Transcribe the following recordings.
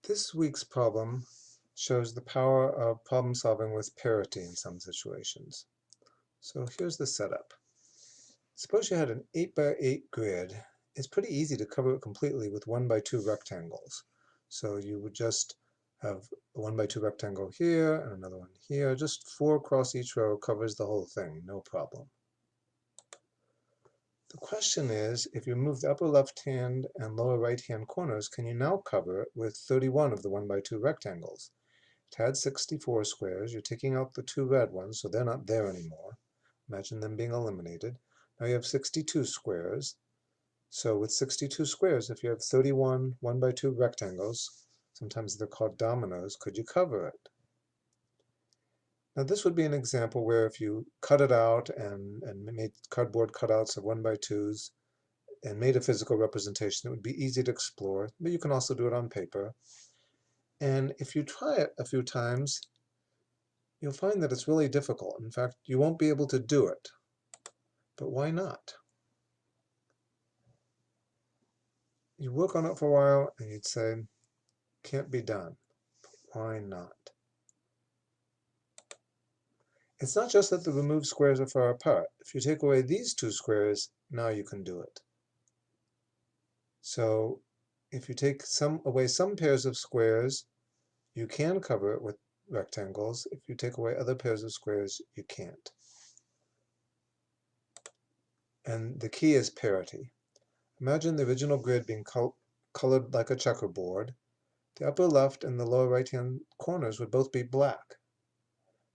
This week's problem shows the power of problem solving with parity in some situations. So here's the setup. Suppose you had an 8 by 8 grid. It's pretty easy to cover it completely with 1 by 2 rectangles. So you would just have a 1 by 2 rectangle here and another one here. Just 4 across each row covers the whole thing, no problem. The question is, if you move the upper left-hand and lower right-hand corners, can you now cover it with 31 of the 1 by 2 rectangles? It had 64 squares. You're taking out the 2 red ones, so they're not there anymore. Imagine them being eliminated. Now you have 62 squares. So with 62 squares, if you have 31 1 by 2 rectangles, sometimes they're called dominoes, could you cover it? Now this would be an example where if you cut it out and made cardboard cutouts of 1 by 2s and made a physical representation, it would be easy to explore, but you can also do it on paper. And if you try it a few times, you'll find that it's really difficult. In fact, you won't be able to do it. But why not? You work on it for a while and you'd say, can't be done. Why not? It's not just that the removed squares are far apart. If you take away these 2 squares, now you can do it. So if you take away some pairs of squares, you can cover it with rectangles. If you take away other pairs of squares, you can't. And the key is parity. Imagine the original grid being colored like a checkerboard. The upper left and the lower right-hand corners would both be black.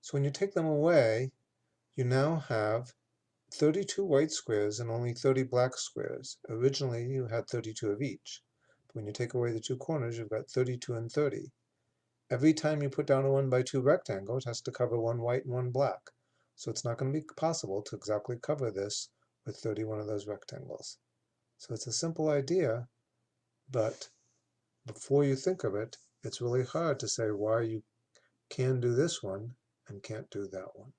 So when you take them away, you now have 32 white squares and only 30 black squares. Originally, you had 32 of each. But when you take away the 2 corners, you've got 32 and 30. Every time you put down a 1 by 2 rectangle, it has to cover 1 white and 1 black. So it's not going to be possible to exactly cover this with 31 of those rectangles. So it's a simple idea, but before you think of it, it's really hard to say why you can do this one and can't do that one.